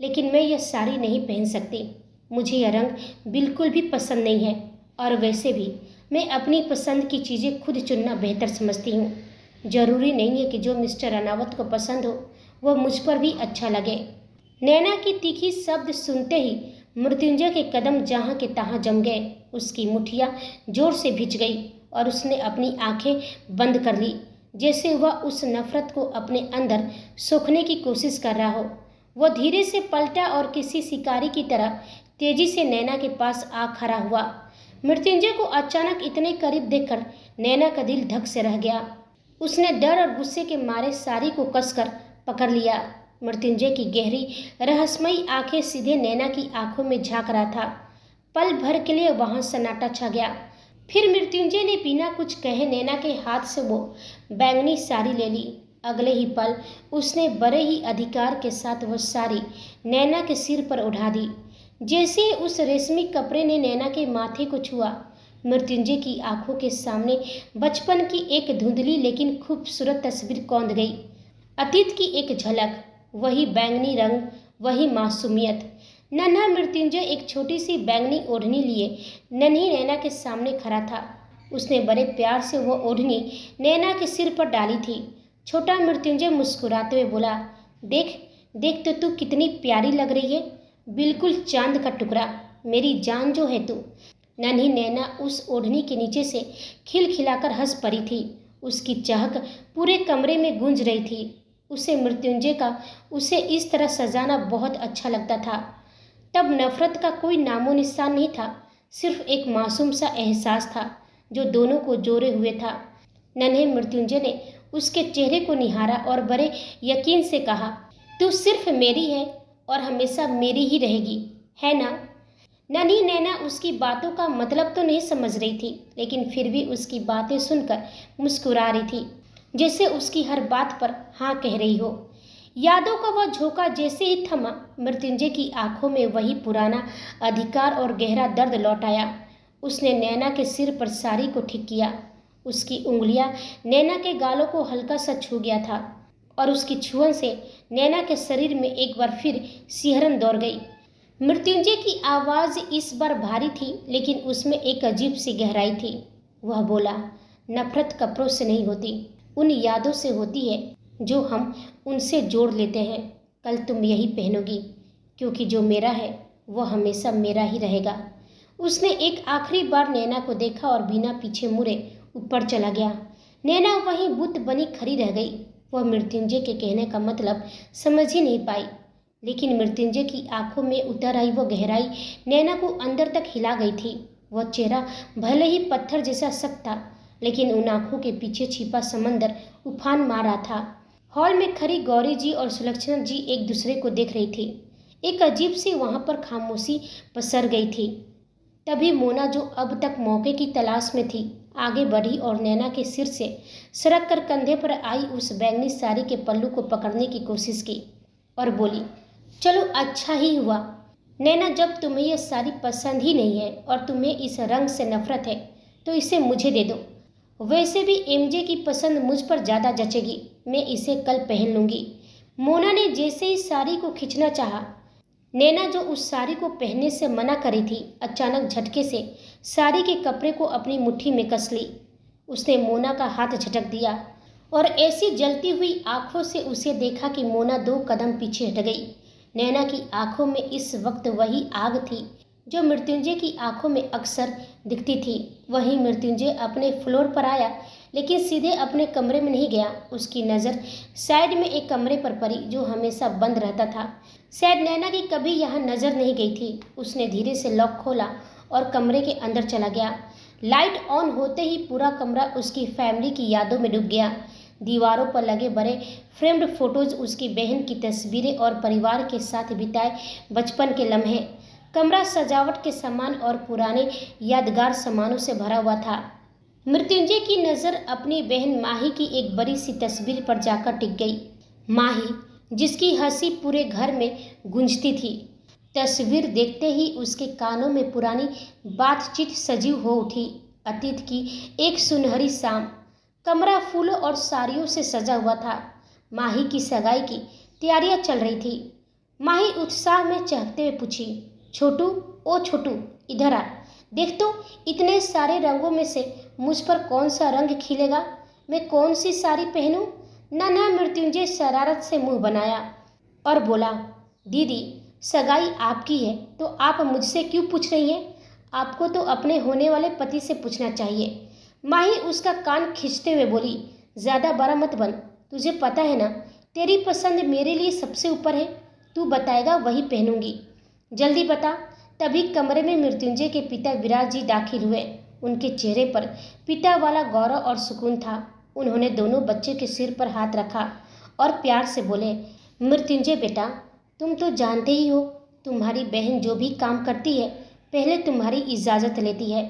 लेकिन मैं यह साड़ी नहीं पहन सकती। मुझे यह रंग बिल्कुल भी पसंद नहीं है और वैसे भी मैं अपनी पसंद की चीज़ें खुद चुनना बेहतर समझती हूँ। जरूरी नहीं है कि जो मिस्टर अनावत को पसंद हो वो मुझ पर भी अच्छा लगे। नैना की तीखी शब्द सुनते ही मृत्युंजय के कदम जहाँ के तहाँ जम गए। उसकी मुठ्ठियाँ जोर से भिंच गई और उसने अपनी आंखें बंद कर ली, जैसे वह उस नफरत को अपने अंदर सोखने की कोशिश कर रहा हो। वह धीरे से पलटा और किसी शिकारी की तरह तेजी से नैना के पास आ खड़ा हुआ। मृत्युंजय को अचानक इतने करीब देखकर नैना का दिल धक से रह गया। उसने डर और गुस्से के मारे साड़ी को कसकर पकड़ लिया। मृत्युंजय की गहरी रहस्यमयी आंखें सीधे नैना की आंखों में झांक रहा था। पल भर के लिए वहां सन्नाटा छा गया। फिर मृत्युंजय ने बिना कुछ कहे नैना के हाथ से वो बैंगनी साड़ी ले ली। अगले ही पल उसने बड़े ही अधिकार के साथ वह साड़ी नैना के सिर पर उठा दी। जैसे उस रेशमी कपड़े ने नैना के माथे को छुआ, मृत्युंजय की आंखों के सामने बचपन की एक धुंधली लेकिन खूबसूरत तस्वीर कौंध गई। अतीत की एक झलक, वही बैंगनी रंग, वही मासूमियत। नन्हा मृत्युंजय एक छोटी सी बैंगनी ओढ़नी लिए नन्ही नैना के सामने खड़ा था। उसने बड़े प्यार से वह ओढ़नी नैना के सिर पर डाली थी। छोटा मृत्युंजय मुस्कुराते हुए बोला, देख देख तो तू कितनी प्यारी लग रही है, बिल्कुल चांद का टुकड़ा, मेरी जान जो है तू। नन्ही नैना उस ओढ़नी के नीचे से खिलखिलाकर हंस पड़ी थी। उसकी चहक पूरे कमरे में गूंज रही थी। उसे मृत्युंजय का उसे इस तरह सजाना बहुत अच्छा लगता था। तब नफरत का कोई नामो निशान नहीं था, सिर्फ एक मासूम सा एहसास था जो दोनों को जोड़े हुए था। नन्हे मृत्युंजय ने उसके चेहरे को निहारा और बड़े यकीन से कहा, तू सिर्फ मेरी है और हमेशा मेरी ही रहेगी, है ना? नन्ही नैना उसकी बातों का मतलब तो नहीं समझ रही थी, लेकिन फिर भी उसकी बातें सुनकर मुस्कुरा रही थी, जैसे उसकी हर बात पर हाँ कह रही हो। यादों का वह झोंका जैसे ही थमा, मृत्युंजय की आंखों में वही पुराना अधिकार और गहरा दर्द लौट आया। उसने नैना के सिर पर साड़ी को ठीक किया। उसकी उंगलियां नैना के गालों को हल्का सा छू गया था और उसकी छुअन से नैना के शरीर में एक बार फिर सिहरन दौड़ गई। मृत्युंजय की आवाज़ इस बार भारी थी, लेकिन उसमें एक अजीब सी गहराई थी। वह बोला, नफरत कपड़ों से नहीं होती, उन यादों से होती है जो हम उनसे जोड़ लेते हैं। कल तुम यही पहनोगी, क्योंकि जो मेरा है वह हमेशा मेरा ही रहेगा। उसने एक आखिरी बार नैना को देखा और बिना पीछे मुड़े ऊपर चला गया। नैना वहीं बुत बनी खड़ी रह गई। वह मृत्युंजय के कहने का मतलब समझ ही नहीं पाई, लेकिन मृत्युंजय की आंखों में उतर आई वो गहराई नैना को अंदर तक हिला गई थी। वह चेहरा भले ही पत्थर जैसा सख्त था, लेकिन उन आंखों के पीछे छिपा समंदर उफान मार रहा था। हॉल में खड़ी गौरी जी और सुलक्षणा जी एक दूसरे को देख रही थी। एक अजीब सी वहां पर खामोशी पसर गई थी। तभी मोना, जो अब तक मौके की तलाश में थी, आगे बढ़ी और नैना के सिर से सरक कर कंधे पर आई उस बैंगनी साड़ी के पल्लू को पकड़ने की कोशिश की और बोली, चलो अच्छा ही हुआ नैना, जब तुम्हें यह साड़ी पसंद ही नहीं है और तुम्हें इस रंग से नफरत है तो इसे मुझे दे दो। वैसे भी एमजे की पसंद मुझ पर ज़्यादा जचेगी, मैं इसे कल पहन लूँगी। मोना ने जैसे ही साड़ी को खींचना चाहा, नैना जो उस साड़ी को पहनने से मना करी थी, अचानक झटके से साड़ी के कपड़े को अपनी मुट्ठी में कस ली। उसने मोना का हाथ झटक दिया और ऐसी जलती हुई आंखों से उसे देखा कि मोना 2 कदम पीछे हट गई। नैना की आंखों में इस वक्त वही आग थी जो मृत्युंजय की आंखों में अक्सर दिखती थी। वहीं मृत्युंजय अपने फ्लोर पर आया, लेकिन सीधे अपने कमरे में नहीं गया। उसकी नज़र साइड में एक कमरे पर पड़ी जो हमेशा बंद रहता था। शायद नैना की कभी यहाँ नज़र नहीं गई थी। उसने धीरे से लॉक खोला और कमरे के अंदर चला गया। लाइट ऑन होते ही पूरा कमरा उसकी फैमिली की यादों में डूब गया। दीवारों पर लगे बड़े फ्रेम्ड फोटोज, उसकी बहन की तस्वीरें और परिवार के साथ बिताए बचपन के लम्हे। कमरा सजावट के सामान और पुराने यादगार सामानों से भरा हुआ था। मृत्युंजय की नज़र अपनी बहन माही की एक बड़ी सी तस्वीर पर जाकर टिक गई। माही, जिसकी हंसी पूरे घर में गूंजती थी। तस्वीर देखते ही उसके कानों में पुरानी बातचीत सजीव हो उठी। अतीत की एक सुनहरी शाम, कमरा फूलों और साड़ियों से सजा हुआ था। माही की सगाई की तैयारियां चल रही थी। माही उत्साह में चहकते हुए पूछी, छोटू, ओ छोटू, इधर आ, देख तो, इतने सारे रंगों में से मुझ पर कौन सा रंग खिलेगा? मैं कौन सी साड़ी पहनूं? ना ना, मृत्युंजय शरारत से मुंह बनाया और बोला, दीदी, सगाई आपकी है तो आप मुझसे क्यों पूछ रही हैं? आपको तो अपने होने वाले पति से पूछना चाहिए। माही उसका कान खींचते हुए बोली, ज़्यादा बड़ा मत बन, तुझे पता है ना, तेरी पसंद मेरे लिए सबसे ऊपर है। तू बताएगा वही पहनूंगी। जल्दी बता। तभी कमरे में मृत्युंजय के पिता विराज जी दाखिल हुए। उनके चेहरे पर पिता वाला गौरव और सुकून था। उन्होंने दोनों बच्चे के सिर पर हाथ रखा और प्यार से बोले, मृत्युंजय बेटा, तुम तो जानते ही हो, तुम्हारी बहन जो भी काम करती है पहले तुम्हारी इजाज़त लेती है।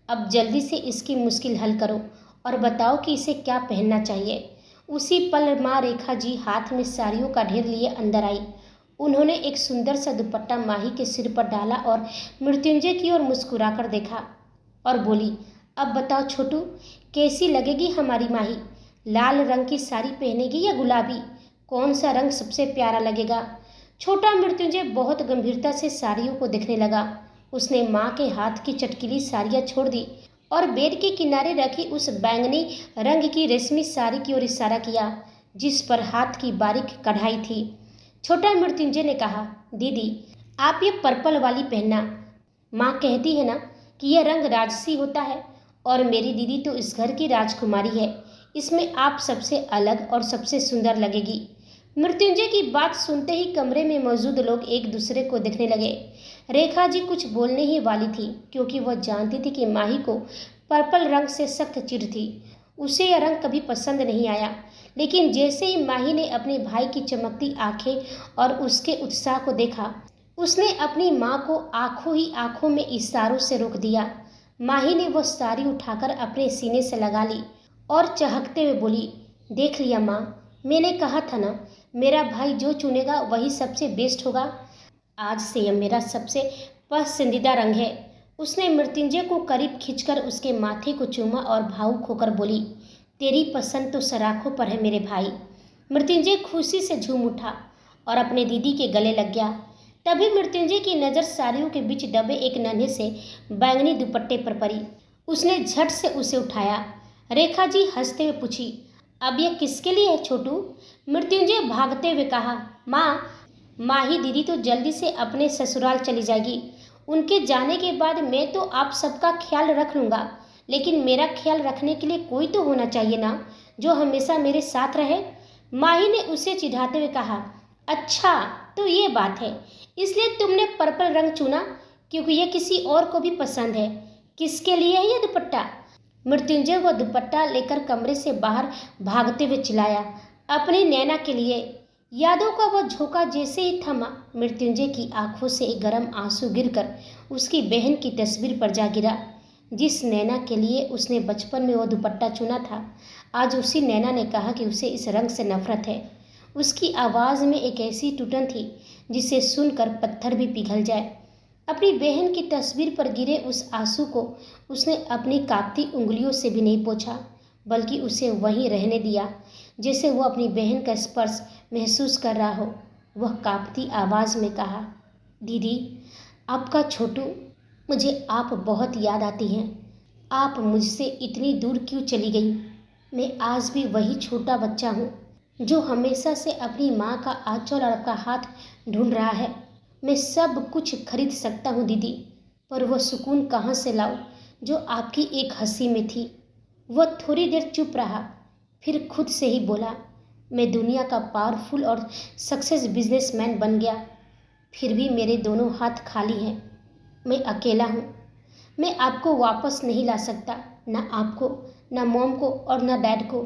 अब जल्दी से इसकी मुश्किल हल करो और बताओ कि इसे क्या पहनना चाहिए। उसी पल माँ रेखा जी हाथ में साड़ियों का ढेर लिए अंदर आई। उन्होंने एक सुंदर सा दुपट्टा माही के सिर पर डाला और मृत्युंजय की ओर मुस्कुराकर देखा और बोली, अब बताओ छोटू, कैसी लगेगी हमारी माही? लाल रंग की साड़ी पहनेगी या गुलाबी? कौन सा रंग सबसे प्यारा लगेगा? छोटा मृत्युंजय बहुत गंभीरता से साड़ियों को देखने लगा। उसने माँ के हाथ की चटकीली साड़ियाँ छोड़ दी और बेड के किनारे रखी उस बैंगनी रंग की रेशमी साड़ी की ओर इशारा किया, जिस पर हाथ की बारीक कढ़ाई थी। छोटा मृत्युंजय ने कहा, दीदी, आप ये पर्पल वाली पहनना। माँ कहती है ना कि यह रंग राजसी होता है, और मेरी दीदी तो इस घर की राजकुमारी है। इसमें आप सबसे अलग और सबसे सुंदर लगेगी। मृत्युंजय की बात सुनते ही कमरे में मौजूद लोग एक दूसरे को देखने लगे। रेखा जी कुछ बोलने ही वाली थी, क्योंकि वह जानती थी कि माही को पर्पल रंग से सख्त चिढ़ थी। उसे यह रंग कभी पसंद नहीं आया, लेकिन जैसे ही माही ने अपने भाई की चमकती आंखें और उसके उत्साह को देखा, उसने अपनी माँ को आंखों ही आंखों में इशारों से रोक दिया। माही ने वह साड़ी उठाकर अपने सीने से लगा ली और चहकते हुए बोली, देख लिया माँ, मैंने कहा था ना, मेरा भाई जो चुनेगा वही सबसे बेस्ट होगा। आज से यह मेरा सबसे पसंदीदा रंग है। उसने मृत्युंजय को करीब खींचकर उसके माथे को चूमा और भावुक होकर बोली, तेरी पसंद तो सराखों पर है मेरे भाई। मृत्युंजय खुशी से झूम उठा और अपने दीदी के गले लग गया। तभी मृत्युंजय की नज़र साड़ियों के बीच दबे एक नन्हे से बैंगनी दुपट्टे पर पड़ी। उसने झट से उसे उठाया। रेखा जी हंसते हुए पूछी, अब यह किसके लिए है छोटू? मृत्युंजय भागते हुए कहा, माँ, माही दीदी तो जल्दी से अपने ससुराल चली जाएगी। उनके जाने के बाद मैं तो आप सबका ख्याल रख लूँगा, लेकिन मेरा ख्याल रखने के लिए कोई तो होना चाहिए ना, जो हमेशा मेरे साथ रहे। माही ने उसे चिढ़ाते हुए कहा, अच्छा तो ये बात है, इसलिए तुमने पर्पल रंग चुना, क्योंकि यह किसी और को भी पसंद है। किसके लिए है यह दुपट्टा? मृत्युंजय वह दुपट्टा लेकर कमरे से बाहर भागते हुए चिल्लाया, अपनी नैना के लिए। यादों का वह झोंका जैसे ही थमा, मृत्युंजय की आंखों से एक गर्म आंसू गिरकर उसकी बहन की तस्वीर पर जा गिरा। जिस नैना के लिए उसने बचपन में वह दुपट्टा चुना था, आज उसी नैना ने कहा कि उसे इस रंग से नफरत है। उसकी आवाज़ में एक ऐसी टूटन थी जिसे सुनकर पत्थर भी पिघल जाए। अपनी बहन की तस्वीर पर गिरे उस आंसू को उसने अपनी कांपती उंगलियों से भी नहीं पोंछा, बल्कि उसे वहीं रहने दिया, जैसे वो अपनी बहन का स्पर्श महसूस कर रहा हो। वह कांपती आवाज़ में कहा, दीदी, आपका छोटू, मुझे आप बहुत याद आती हैं। आप मुझसे इतनी दूर क्यों चली गई? मैं आज भी वही छोटा बच्चा हूँ जो हमेशा से अपनी माँ का आंचल और आपका हाथ ढूंढ रहा है। मैं सब कुछ खरीद सकता हूँ दीदी, पर वह सुकून कहाँ से लाऊं जो आपकी एक हंसी में थी। वह थोड़ी देर चुप रहा, फिर खुद से ही बोला, मैं दुनिया का पावरफुल और सक्सेस बिजनेसमैन बन गया, फिर भी मेरे दोनों हाथ खाली हैं। मैं अकेला हूँ। मैं आपको वापस नहीं ला सकता, ना आपको, ना मॉम को और ना डैड को।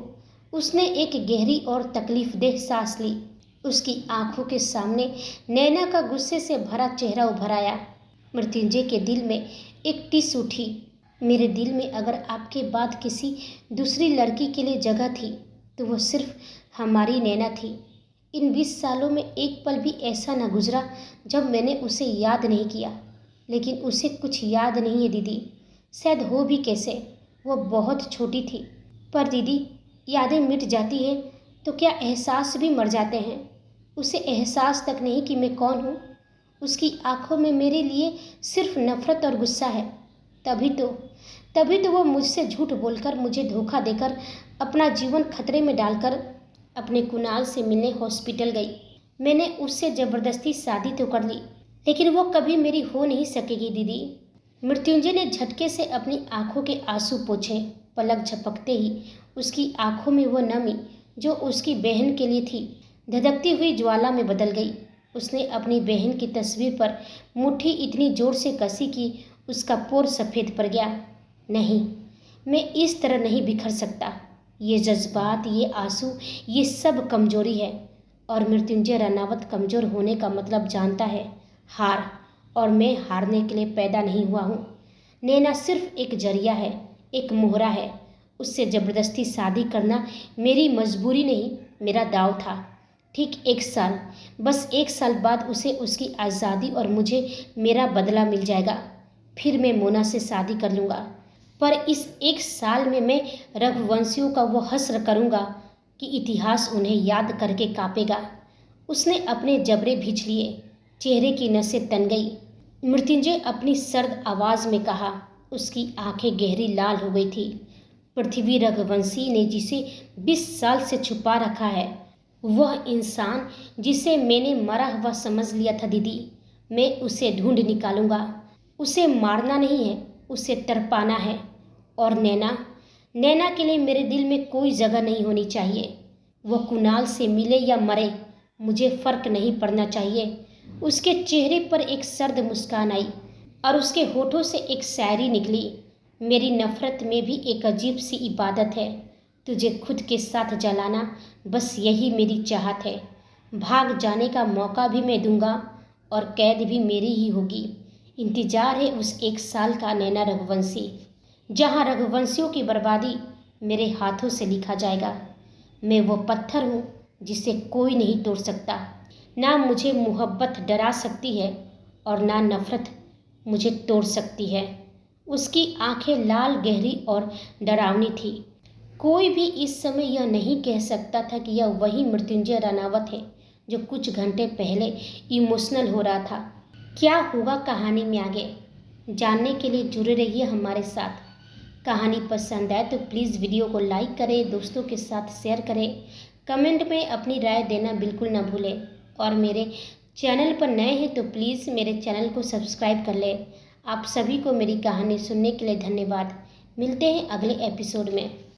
उसने एक गहरी और तकलीफदेह सांस ली। उसकी आंखों के सामने नैना का गुस्से से भरा चेहरा उभर आया। मृत्युंजय के दिल में एक टिस उठी। मेरे दिल में अगर आपके बाद किसी दूसरी लड़की के लिए जगह थी तो वो सिर्फ हमारी नैना थी। इन 20 सालों में एक पल भी ऐसा न गुजरा जब मैंने उसे याद नहीं किया। लेकिन उसे कुछ याद नहीं है दीदी, शायद हो भी कैसे, वो बहुत छोटी थी। पर दीदी, यादें मिट जाती हैं तो क्या एहसास भी मर जाते हैं? उसे एहसास तक नहीं कि मैं कौन हूँ। उसकी आंखों में मेरे लिए सिर्फ नफरत और गुस्सा है। तभी तो वो मुझसे झूठ बोलकर, मुझे धोखा देकर, अपना जीवन खतरे में डालकर अपने कुणाल से मिलने हॉस्पिटल गई। मैंने उससे ज़बरदस्ती शादी तो कर ली, लेकिन वो कभी मेरी हो नहीं सकेगी दीदी। मृत्युंजय ने झटके से अपनी आंखों के आंसू पोंछे। पलक झपकते ही उसकी आंखों में वो नमी जो उसकी बहन के लिए थी, धधकती हुई ज्वाला में बदल गई। उसने अपनी बहन की तस्वीर पर मुट्ठी इतनी जोर से कसी कि उसका पोर सफ़ेद पड़ गया। नहीं, मैं इस तरह नहीं बिखर सकता। ये जज्बात, ये आंसू, ये सब कमजोरी है। और मृत्युंजय रनावत कमज़ोर होने का मतलब जानता है, हार। और मैं हारने के लिए पैदा नहीं हुआ हूँ। नैना सिर्फ एक जरिया है, एक मोहरा है। उससे ज़बरदस्ती शादी करना मेरी मजबूरी नहीं, मेरा दाव था। ठीक 1 साल, बस 1 साल बाद उसे उसकी आज़ादी और मुझे मेरा बदला मिल जाएगा। फिर मैं मोना से शादी कर लूँगा। पर इस 1 साल में मैं रघुवंशियों का वो हश्र करूँगा कि इतिहास उन्हें याद करके कांपेगा। उसने अपने जबड़े भींच लिए, चेहरे की नसें तन गई। मृत्युंजय अपनी सर्द आवाज़ में कहा। उसकी आंखें गहरी लाल हो गई थी। पृथ्वी रघुवंशी ने जिसे 20 साल से छुपा रखा है, वह इंसान जिसे मैंने मरा हुआ समझ लिया था दीदी, मैं उसे ढूंढ निकालूंगा। उसे मारना नहीं है, उसे तड़पाना है। और नैना के लिए मेरे दिल में कोई जगह नहीं होनी चाहिए। वह कुणाल से मिले या मरे, मुझे फर्क नहीं पड़ना चाहिए। उसके चेहरे पर एक सर्द मुस्कान आई और उसके होठों से एक शायरी निकली। मेरी नफरत में भी एक अजीब सी इबादत है, तुझे खुद के साथ जलाना, बस यही मेरी चाहत है। भाग जाने का मौका भी मैं दूंगा और कैद भी मेरी ही होगी। इंतजार है उस 1 साल का नैना रघुवंशी, जहाँ रघुवंशियों की बर्बादी मेरे हाथों से लिखा जाएगा। मैं वो पत्थर हूँ जिसे कोई नहीं तोड़ सकता। ना मुझे मोहब्बत डरा सकती है और ना नफरत मुझे तोड़ सकती है। उसकी आंखें लाल, गहरी और डरावनी थी। कोई भी इस समय यह नहीं कह सकता था कि यह वही मृत्युंजय रनावत है जो कुछ घंटे पहले इमोशनल हो रहा था। क्या होगा कहानी में आगे, जानने के लिए जुड़े रहिए हमारे साथ। कहानी पसंद आए तो प्लीज़ वीडियो को लाइक करें, दोस्तों के साथ शेयर करें, कमेंट में अपनी राय देना बिल्कुल ना भूलें। और मेरे चैनल पर नए हैं तो प्लीज़ मेरे चैनल को सब्सक्राइब कर लें। आप सभी को मेरी कहानी सुनने के लिए धन्यवाद। मिलते हैं अगले एपिसोड में।